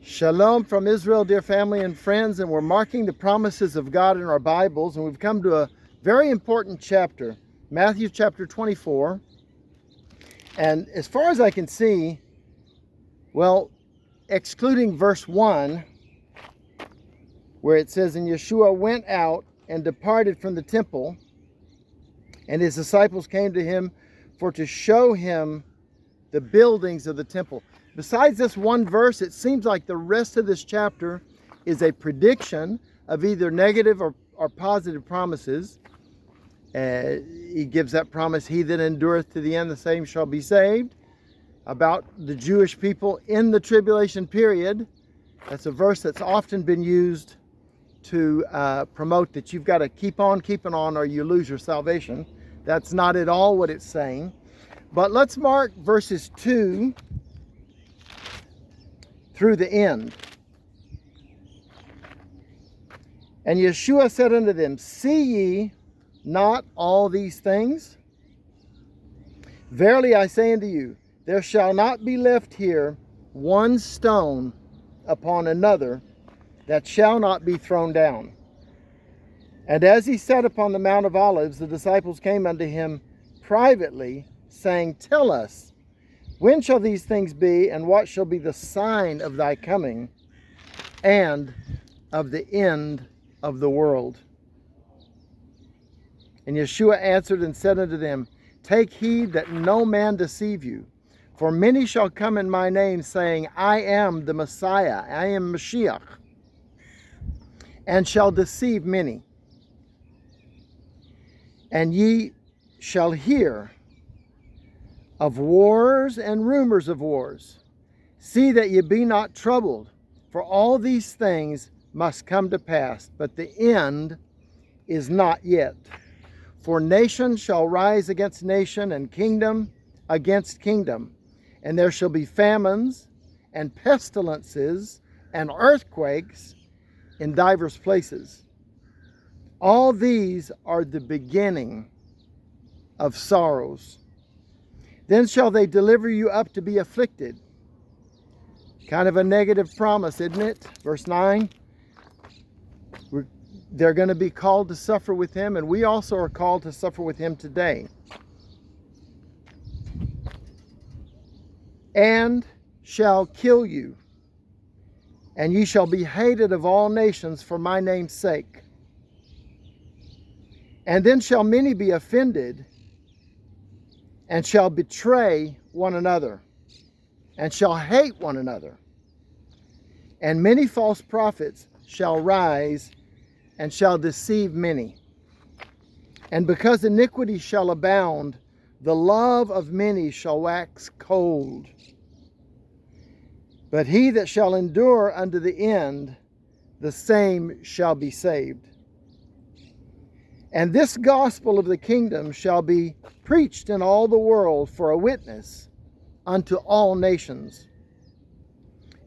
Shalom from Israel, dear family and friends, and we're marking the promises of God in our Bibles, and we've come to a very important chapter, Matthew chapter 24. And as far as I can see, well, excluding verse 1, where it says, "And Yeshua went out and departed from the temple, and his disciples came to him for to show him the buildings of the temple." Besides this one verse, it seems like the rest of this chapter is a prediction of either negative or positive promises. He gives that promise, "He that endureth to the end, the same shall be saved," about the Jewish people in the tribulation period. That's a verse that's often been used to promote that you've got to keep on keeping on or you lose your salvation. That's not at all what it's saying. But let's mark verses 2 through the end. "And Yeshua said unto them, See ye not all these things? Verily I say unto you, there shall not be left here one stone upon another that shall not be thrown down. And as he sat upon the Mount of Olives, the disciples came unto him privately, saying, Tell us, when shall these things be, and what shall be the sign of thy coming and of the end of the world? And Yeshua answered and said unto them, Take heed that no man deceive you. For many shall come in my name, saying, I am the Messiah, I am Mashiach, and shall deceive many. And ye shall hear of wars and rumors of wars. See that ye be not troubled, for all these things must come to pass, but the end is not yet. For nation shall rise against nation, and kingdom against kingdom. And there shall be famines, and pestilences, and earthquakes in divers places. All these are the beginning of sorrows. Then shall they deliver you up to be afflicted." Kind of a negative promise, isn't it? Verse 9. They're going to be called to suffer with him, and we also are called to suffer with him today. "And shall kill you, and ye shall be hated of all nations for my name's sake. And then shall many be offended, and shall betray one another, and shall hate one another. And many false prophets shall rise, and shall deceive many. And because iniquity shall abound, the love of many shall wax cold. But he that shall endure unto the end, the same shall be saved. And this gospel of the kingdom shall be preached in all the world for a witness unto all nations.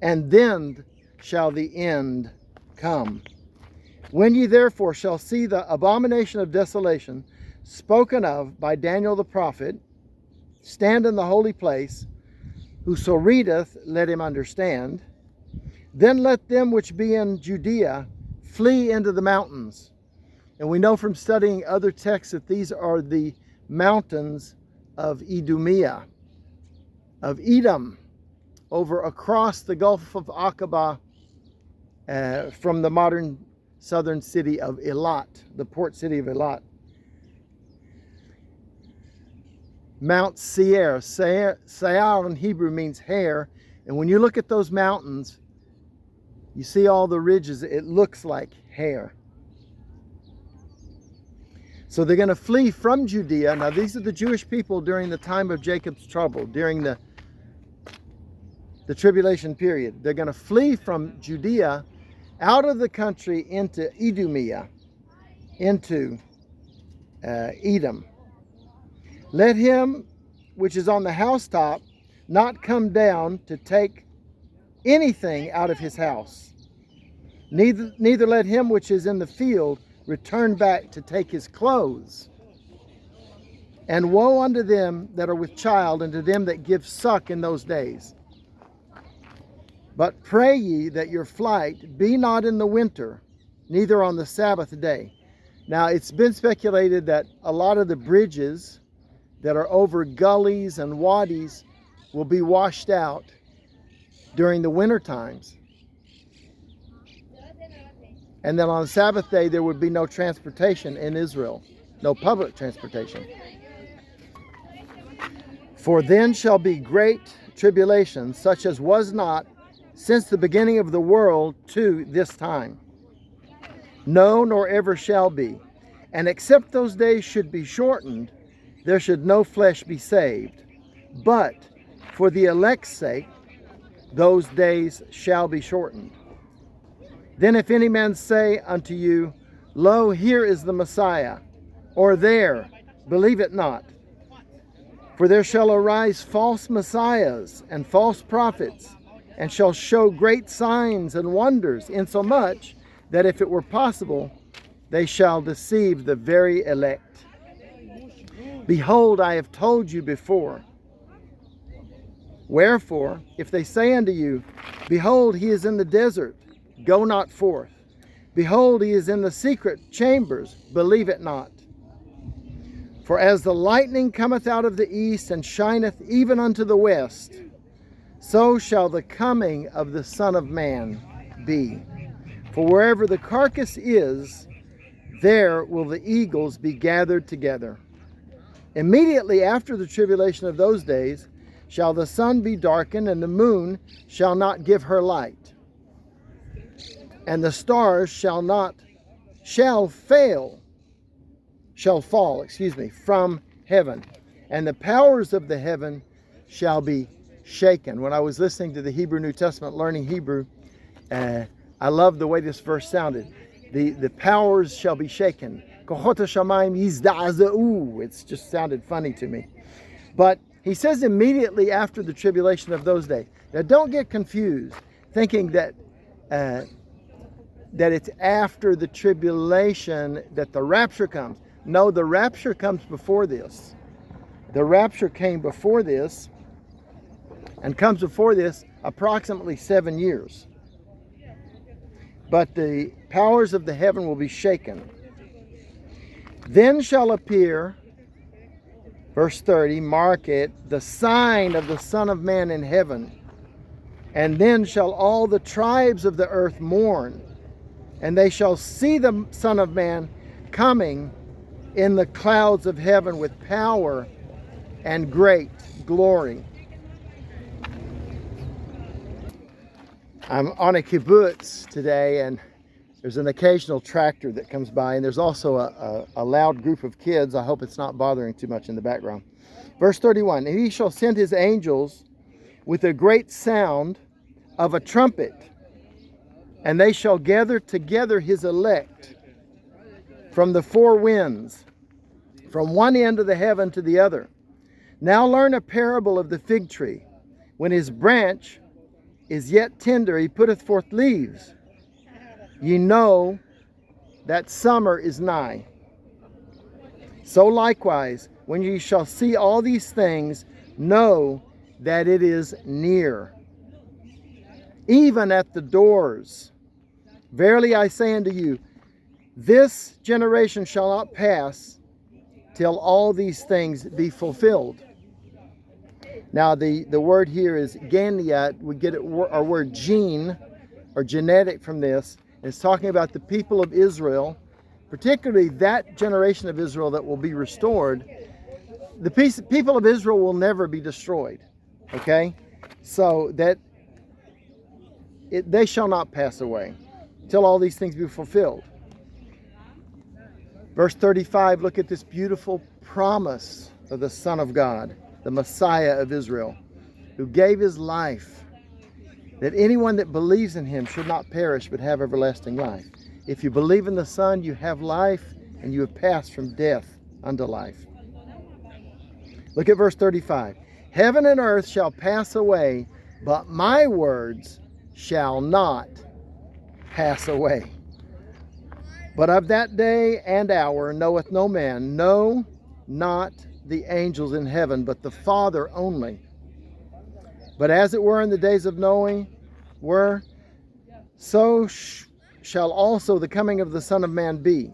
And then shall the end come. When ye therefore shall see the abomination of desolation spoken of by Daniel the prophet stand in the holy place, whoso readeth, let him understand. Then let them which be in Judea flee into the mountains." And we know from studying other texts that these are the mountains of Idumea, of Edom, over across the Gulf of Aqaba, from the modern southern city of Eilat, the port city of Eilat. Mount Seir. Seir in Hebrew means hair. And when you look at those mountains, you see all the ridges. It looks like hair. So they're going to flee from Judea. Now these are the Jewish people during the time of Jacob's trouble, during the tribulation period. They're going to flee from Judea out of the country into Idumea, into Edom. Let him which is on the housetop not come down to take anything out of his house. Neither let him which is in the field return back to take his clothes. And woe unto them that are with child, and to them that give suck in those days. But pray ye that your flight be not in the winter, neither on the Sabbath day. Now, it's been speculated that a lot of the bridges that are over gullies and wadis will be washed out during the winter times. And then on Sabbath day, there would be no transportation in Israel, no public transportation. For then shall be great tribulation, such as was not since the beginning of the world to this time. No, nor ever shall be. And except those days should be shortened, there should no flesh be saved. But for the elect's sake, those days shall be shortened. Then if any man say unto you, Lo, here is the Messiah, or there, believe it not. For there shall arise false messiahs and false prophets, and shall show great signs and wonders, insomuch that if it were possible, they shall deceive the very elect. Behold, I have told you before. Wherefore, if they say unto you, Behold, he is in the desert, go not forth. Behold, he is in the secret chambers, believe it not. For as the lightning cometh out of the east, and shineth even unto the west, so shall the coming of the Son of Man be. For wherever the carcass is, there will the eagles be gathered together. Immediately after the tribulation of those days shall the sun be darkened, and the moon shall not give her light, and the stars shall fall from heaven, and the powers of the heaven shall be shaken. When I was listening to the Hebrew New Testament, learning Hebrew, I love the way this verse sounded. The powers shall be shaken. It's just sounded funny to me. But he says immediately after the tribulation of those days. Now don't get confused thinking that it's after the tribulation that the rapture comes. No, the rapture comes before this. The rapture came before this, and comes before this approximately 7 years. But the powers of the heaven will be shaken. Then shall appear, verse 30, mark it, the sign of the Son of Man in heaven. And then shall all the tribes of the earth mourn, and they shall see the Son of Man coming in the clouds of heaven with power and great glory. I'm on a kibbutz today, and there's an occasional tractor that comes by, and there's also a loud group of kids. I hope it's not bothering too much in the background. Verse 31, and he shall send his angels with a great sound of a trumpet, and they shall gather together his elect from the four winds, from one end of the heaven to the other. Now learn a parable of the fig tree. When his branch is yet tender, he putteth forth leaves. Ye know that summer is nigh. So likewise, when ye shall see all these things, know that it is near, even at the doors. Verily I say unto you, this generation shall not pass till all these things be fulfilled. Now the word here is genia. We get our word gene or genetic from this. It's talking about the people of Israel, particularly that generation of Israel that will be restored. The people of Israel will never be destroyed. Okay? So that they shall not pass away till all these things be fulfilled. Verse 35, look at this beautiful promise of the Son of God, the Messiah of Israel, who gave his life, that anyone that believes in him should not perish but have everlasting life. If you believe in the Son, you have life, and you have passed from death unto life. Look at verse 35. Heaven and earth shall pass away, but my words shall not pass away. But of that day and hour knoweth no man, no, not the angels in heaven, but the Father only. But as it were in the days of Noah, were, so shall also the coming of the Son of Man be.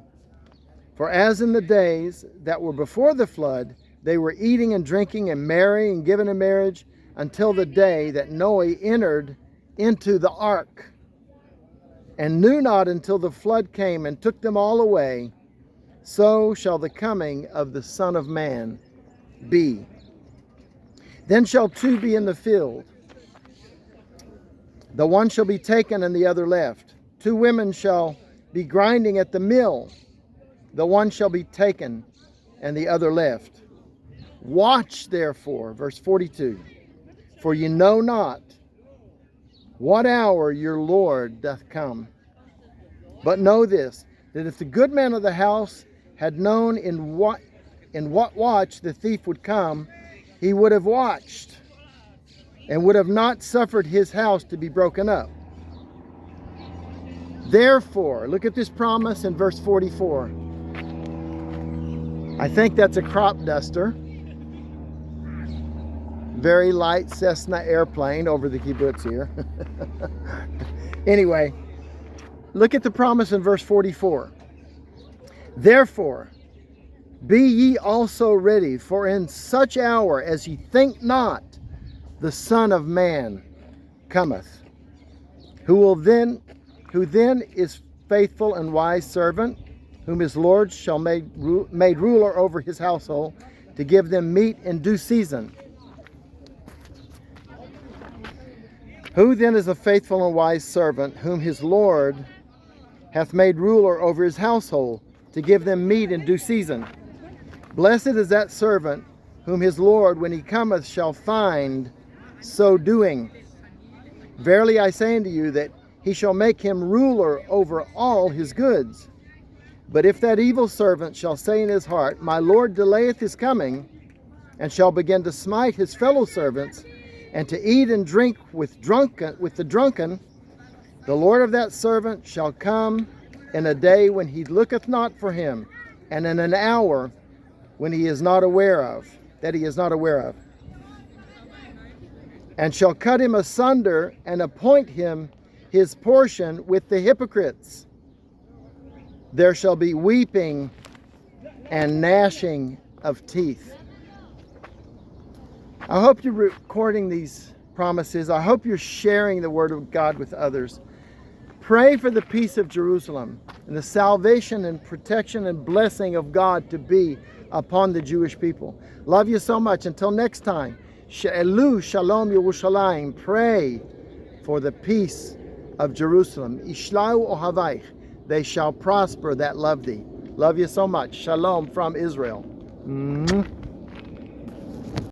For as in the days that were before the flood, they were eating and drinking and marrying and giving in marriage until the day that Noah entered into the ark, and knew not until the flood came and took them all away, so shall the coming of the Son of Man be. Then shall two be in the field, the one shall be taken and the other left. Two women shall be grinding at the mill, the one shall be taken and the other left. Watch therefore, verse 42, for ye know not what hour your Lord doth come. But know this, that if the good man of the house had known in what watch the thief would come, he would have watched, and would have not suffered his house to be broken up. Therefore, look at this promise in verse 44. I think that's a crop duster. Very light Cessna airplane over the kibbutz here. Anyway, look at the promise in verse 44. Therefore, be ye also ready, for in such hour as ye think not, the Son of Man cometh. Who then is faithful and wise servant, whom his Lord shall made ruler over his household, to give them meat in due season. Who then is a faithful and wise servant, whom his Lord hath made ruler over his household, to give them meat in due season? Blessed is that servant, whom his Lord, when he cometh, shall find so doing. Verily I say unto you, that he shall make him ruler over all his goods. But if that evil servant shall say in his heart, My Lord delayeth his coming, and shall begin to smite his fellow servants, and to eat and drink with the drunken, the Lord of that servant shall come in a day when he looketh not for him, and in an hour when he is not aware of, and shall cut him asunder, and appoint him his portion with the hypocrites. There shall be weeping and gnashing of teeth. I hope you're recording these promises. I hope you're sharing the Word of God with others. Pray for the peace of Jerusalem and the salvation and protection and blessing of God to be upon the Jewish people. Love you so much. Until next time, She'elu Shalom Yerushalayim. Pray for the peace of Jerusalem. Ishlau Ohavaich. They shall prosper that love thee. Love you so much. Shalom from Israel.